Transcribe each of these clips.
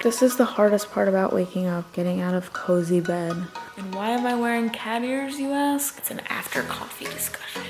This is the hardest part about waking up, getting out of cozy bed. And why am I wearing cat ears, you ask? It's an after coffee discussion.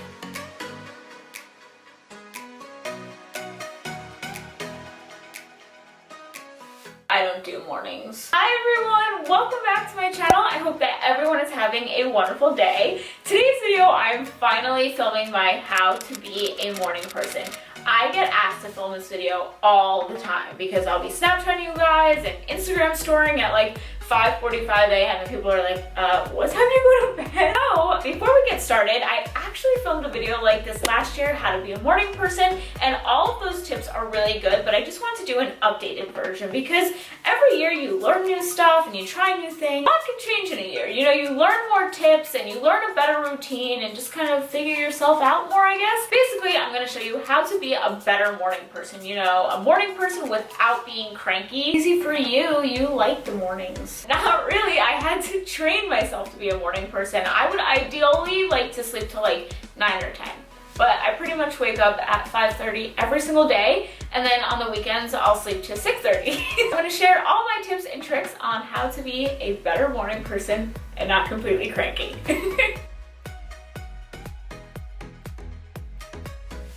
I don't do mornings. Hi everyone, welcome back to my channel. I hope that everyone is having a wonderful day. Today's video, I'm finally filming my how to be a morning person. I get asked to film this video all the time because I'll be Snapchatting you guys and Instagram storing at like 5:45 a.m. and people are like, what time do you go to bed? So, before we get started, I actually filmed a video like this last year, how to be a morning person, and all of those tips are really good, but I just want to do an updated version because every year you learn new stuff and you try new things. A lot can change in a year. You know, you learn more tips and you learn a better routine and just kind of figure yourself out more, I guess. Basically, I'm going to show you how to be a better morning person. You know, a morning person without being cranky. Easy for you, you like the mornings. Not really, I had to train myself to be a morning person. I would ideally like to sleep till like 9 or 10. But I pretty much wake up at 5:30 every single day, and then on the weekends I'll sleep to 6:30. I'm gonna share all my tips and tricks on how to be a better morning person and not completely cranky.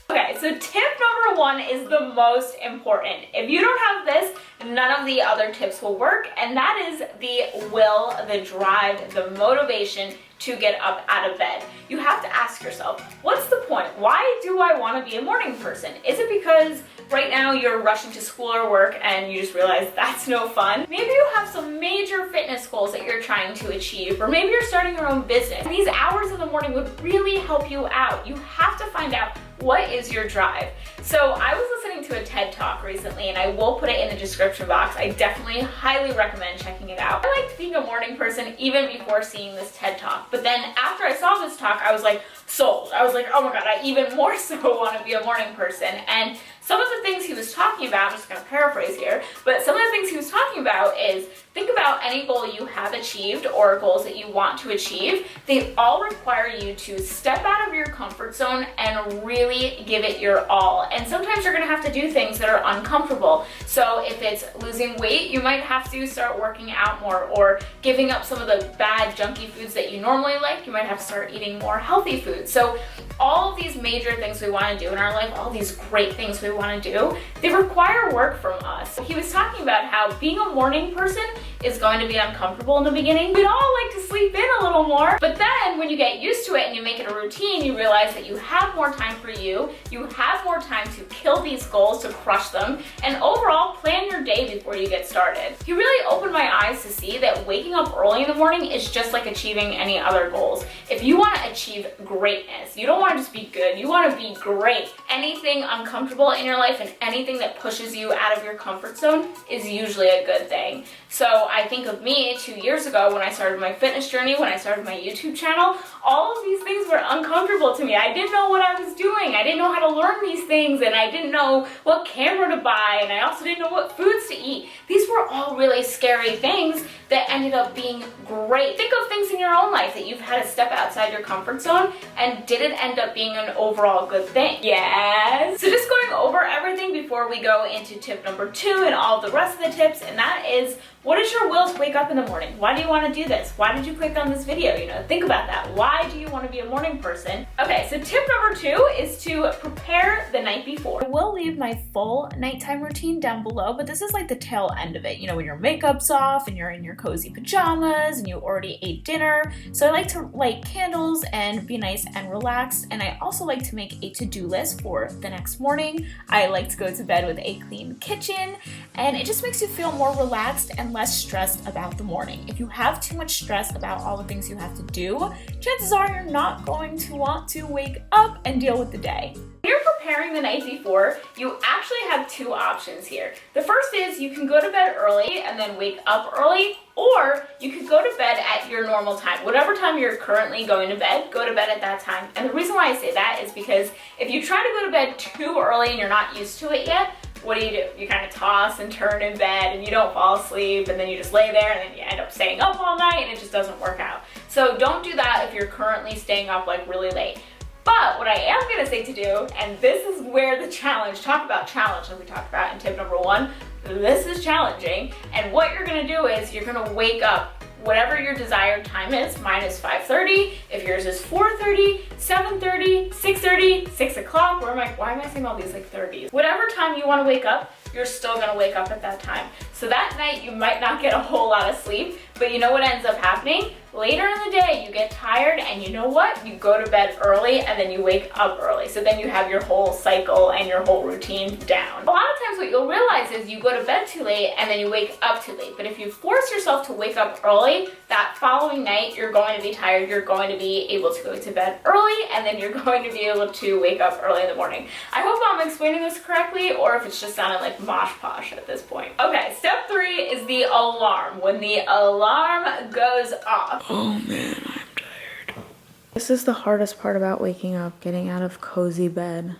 Okay, so tip number 1 is the most important. If you don't have this, none of the other tips will work, and that is the will, the drive, the motivation to get up out of bed. You have to ask yourself, what's the point? Why do I want to be a morning person? Is it because right now you're rushing to school or work and you just realize that's no fun? Maybe you have some major fitness goals that you're trying to achieve, or maybe you're starting your own business. These hours in the morning would really help you out. You have to find out what is your drive. So I was listening to a TED Talk recently, and I will put it in the description box. I definitely highly recommend checking it out. I liked being a morning person even before seeing this TED Talk, but then after I saw this talk, I was like sold. I was like, oh my god, I even more so want to be a morning person. And some of the things he was talking about, I'm just going to paraphrase here, but some of the things he was talking about is think about any goal you have achieved or goals that you want to achieve. They all require you to step out of your comfort zone and really give it your all. And sometimes you're going to have to do things that are uncomfortable. So if it's losing weight, you might have to start working out more, or giving up some of the bad junky foods that you normally like. You might have to start eating more healthy foods. So all of these major things we want to do in our life, all these great things we want to do, they require work from us. He was talking about how being a morning person is going to be uncomfortable in the beginning. We'd all like to sleep in a little more, but then when you get used to it and you make it a routine, you realize that you have more time for you have more time to kill these goals, to crush them, and overall plan your day before you get started. He really opened my eyes to see that waking up early in the morning is just like achieving any other goals. If you want to achieve greatness, you don't want to just be good, you want to be great. Anything uncomfortable in your life and anything that pushes you out of your comfort zone is usually a good thing. So I think of me 2 years ago when I started my fitness journey, when I started my YouTube channel, all of these things were uncomfortable to me. I didn't know what I was doing. I didn't know how to learn these things, and I didn't know what camera to buy, and I also didn't know what foods to eat. These were all really scary things that ended up being great. Think of things in your own life that you've had to step outside your comfort zone and didn't end up being an overall good thing. Yes. So just going over everything before we go into tip number 2 and all the rest of the tips, and that is, what is your will to wake up in the morning? Why do you want to do this? Why did you click on this video? You know, think about that. Why do you want to be a morning person? Okay, so tip number 2 is to prepare the night before. I will leave my full nighttime routine down below, but this is like the tail end of it. You know, when your makeup's off and you're in your cozy pajamas and you already ate dinner. So I like to light candles and be nice and relaxed. And I also like to make a to-do list for the next morning. I like to go to bed with a clean kitchen, and it just makes you feel more relaxed and less stressed about the morning. If you have too much stress about all the things you have to do, chances are you're not going to want to wake up and deal with the day. When you're preparing the night before, you actually have 2 options here. The first is you can go to bed early and then wake up early, or you could go to bed at your normal time. Whatever time you're currently going to bed, go to bed at that time. And the reason why I say that is because if you try to go to bed too early and you're not used to it yet, what do? You kind of toss and turn in bed and you don't fall asleep, and then you just lay there and then you end up staying up all night and it just doesn't work out. So don't do that if you're currently staying up like really late. But what I am going to say to do, and this is where the challenge, talk about challenge like we talked about in tip number 1, this is challenging. And what you're gonna do is you're gonna wake up whatever your desired time is. Mine is 5:30. If yours is 4:30, 7:30, 6:30, 6 o'clock, why am I saying all these like 30s? Whatever time you wanna wake up, you're still gonna wake up at that time. So that night you might not get a whole lot of sleep, but you know what ends up happening? Later in the day, you get tired, and you know what? You go to bed early, and then you wake up early. So then you have your whole cycle and your whole routine down. A lot of times what you'll realize is you go to bed too late, and then you wake up too late. But if you force yourself to wake up early, that following night, you're going to be tired, you're going to be able to go to bed early, and then you're going to be able to wake up early in the morning. I hope I'm explaining this correctly, or if it's just sounding like mosh posh at this point. Okay, step 3 is the alarm. When the alarm goes off. Oh man, I'm tired. This is the hardest part about waking up, getting out of cozy bed.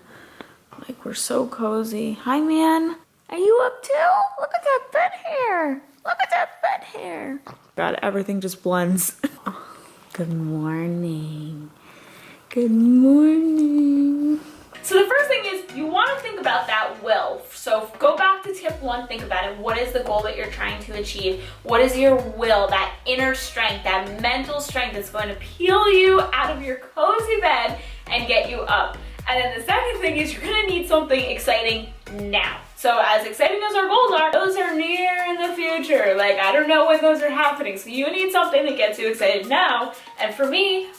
Like, we're so cozy. Hi, man. Are you up too? Look at that bed hair. Look at that bed hair. God, everything just blends. Oh, good morning. Good morning. So the first thing is you want to think about that will. So go back to tip 1, think about it. What is the goal that you're trying to achieve? What is your will, that inner strength, that mental strength that's going to peel you out of your cozy bed and get you up? And then the second thing is you're going to need something exciting now. So as exciting as our goals are, those are near in the future. Like, I don't know when those are happening. So you need something that gets you excited now. And for me,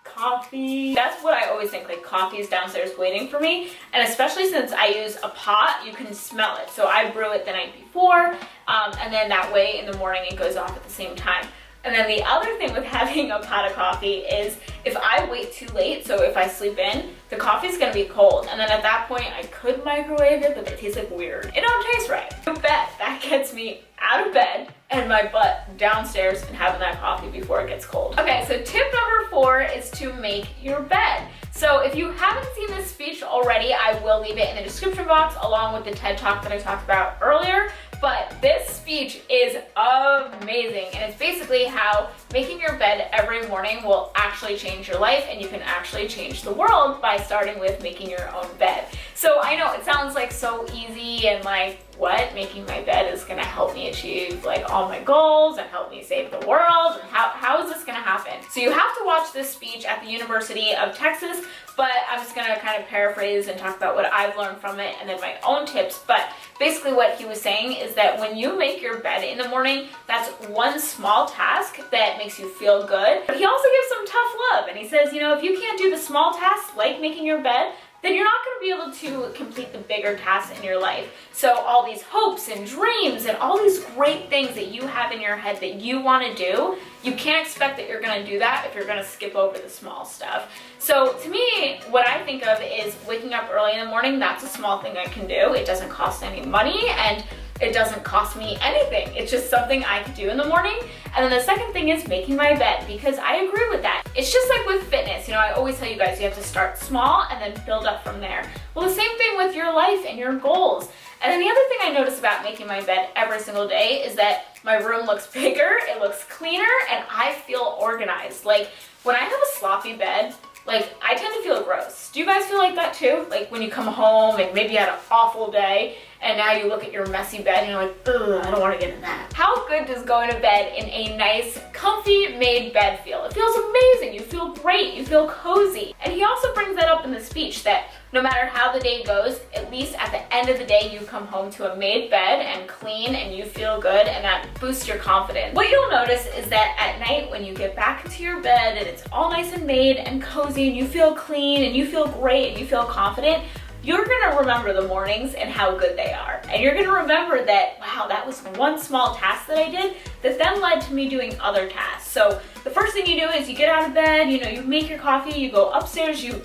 coffee. That's what I always think, like coffee is downstairs waiting for me. And especially since I use a pot, you can smell it. So I brew it the night before, and then that way in the morning it goes off at the same time. And then the other thing with having a pot of coffee is if I wait too late, so if I sleep in, the coffee's gonna be cold. And then at that point, I could microwave it, but it tastes like weird. It don't taste right. I bet that gets me out of bed and my butt downstairs and having that coffee before it gets cold. Okay, so tip number 4 is to make your bed. So if you haven't seen this speech already, I will leave it in the description box along with the TED Talk that I talked about earlier. But this speech is amazing, and it's basically how making your bed every morning will actually change your life, and you can actually change the world by starting with making your own bed. So I know it sounds like so easy and like, what? Making my bed is gonna help me achieve like all my goals and help me save the world, and how is this gonna happen? So you have to watch this speech at the University of Texas, but I'm just gonna kind of paraphrase and talk about what I've learned from it and then my own tips. But basically what he was saying is that when you make your bed in the morning, that's one small task that makes you feel good. But he also gives some tough love, and he says, you know, if you can't do the small tasks like making your bed, then you're not going to be able to complete the bigger tasks in your life. So all these hopes and dreams and all these great things that you have in your head that you want to do, you can't expect that you're going to do that if you're going to skip over the small stuff. So to me, what I think of is waking up early in the morning. That's a small thing I can do. It doesn't cost any money, and it doesn't cost me anything. It's just something I can do in the morning. And then the second thing is making my bed, because I agree with that. It's just like with fitness. You know, I always tell you guys, you have to start small and then build up from there. Well, the same thing with your life and your goals. And then the other thing I notice about making my bed every single day is that my room looks bigger, it looks cleaner, and I feel organized. Like when I have a sloppy bed, like I tend to feel gross. Do you guys feel like that too? Like when you come home and maybe you had an awful day and now you look at your messy bed and you're like, ugh, I don't want to get in that. How good does going to bed in a nice, comfy made bed feel? It feels amazing. You feel great. You feel cozy. And he also brings that up in the speech that no matter how the day goes, at least at the end of the day, you come home to a made bed and clean and you feel good, and that boosts your confidence. What you'll notice is that at night when you get back into your bed and it's all nice and made and cozy and you feel clean and you feel great and you feel confident, you're gonna remember the mornings and how good they are. And you're gonna remember that, wow, that was one small task that I did that then led to me doing other tasks. So the first thing you do is you get out of bed, you know, you make your coffee, you go upstairs, you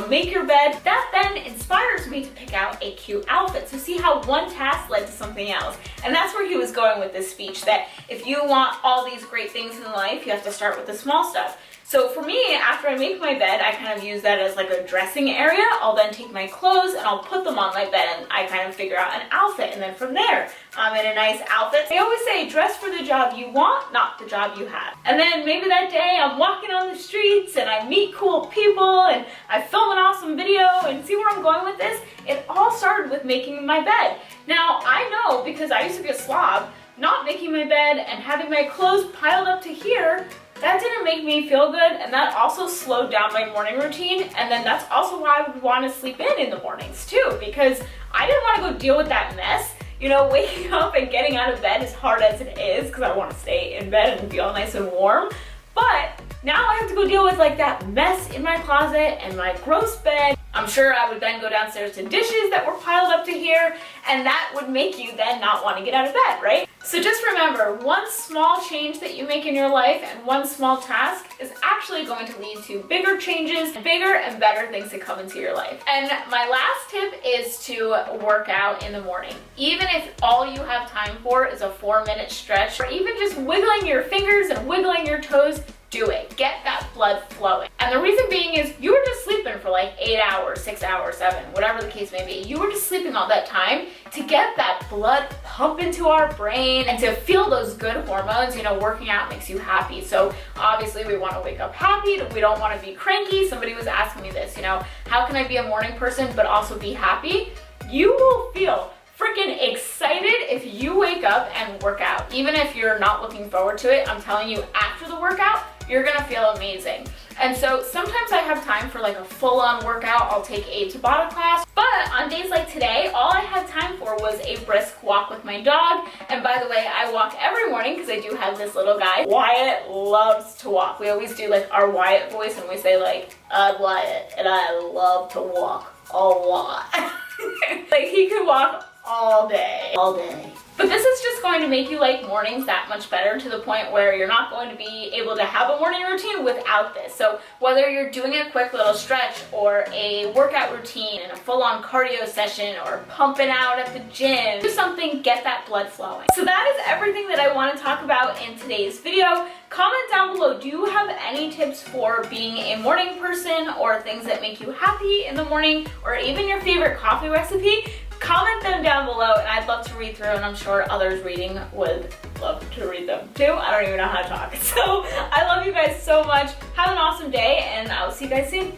make your bed. That then inspires me to pick out a cute outfit. So see how one task led to something else. And that's where he was going with this speech, that if you want all these great things in life, you have to start with the small stuff. So for me, after I make my bed, I kind of use that as like a dressing area. I'll then take my clothes and I'll put them on my bed and I kind of figure out an outfit. And then from there, I'm in a nice outfit. They always say dress for the job you want, not the job you have. And then maybe that day I'm walking on the streets and I meet cool people and I film an awesome video, and see where I'm going with this? It all started with making my bed. Now I know, because I used to be a slob, not making my bed and having my clothes piled up to here, that didn't make me feel good, and that also slowed down my morning routine. And then that's also why I would want to sleep in the mornings too, because I didn't want to go deal with that mess. You know, waking up and getting out of bed, as hard as it is, because I want to stay in bed and feel nice and warm. But now I have to go deal with like that mess in my closet and my gross bed. I'm sure I would then go downstairs to dishes that were piled up to here, and that would make you then not want to get out of bed, right? So just remember, one small change that you make in your life and one small task is actually going to lead to bigger changes, bigger and better things to come into your life. And my last tip is to work out in the morning. Even if all you have time for is a 4-minute stretch, or even just wiggling your fingers and wiggling your toes, do it. Get that blood flowing. And the reason being is you were just sleeping for like 8 hours, 6 hours, 7, whatever the case may be. You were just sleeping all that time to get that blood pump into our brain and to feel those good hormones. You know, working out makes you happy. So obviously we want to wake up happy. We don't want to be cranky. Somebody was asking me this, you know, how can I be a morning person but also be happy? You will feel freaking excited if you wake up and work out. Even if you're not looking forward to it, I'm telling you, after the workout, you're gonna feel amazing. And so sometimes I have time for like a full-on workout. I'll take a Tabata class, but on days like today, all I had time for was a brisk walk with my dog. And by the way, I walk every morning because I do have this little guy. Wyatt loves to walk. We always do like our Wyatt voice, and we say like, I'm Wyatt and I love to walk a lot. Like he could walk all day. But this is just going to make you like mornings that much better, to the point where you're not going to be able to have a morning routine without this. So whether you're doing a quick little stretch or a workout routine and a full-on cardio session or pumping out at the gym, do something, get that blood flowing. So that is everything that I want to talk about in today's video. Comment down below, do you have any tips for being a morning person, or things that make you happy in the morning, or even your favorite coffee recipe? Comment them down below and I'd love to read through, and I'm sure others reading would love to read them too. I don't even know how to talk. So I love you guys so much. Have an awesome day and I'll see you guys soon.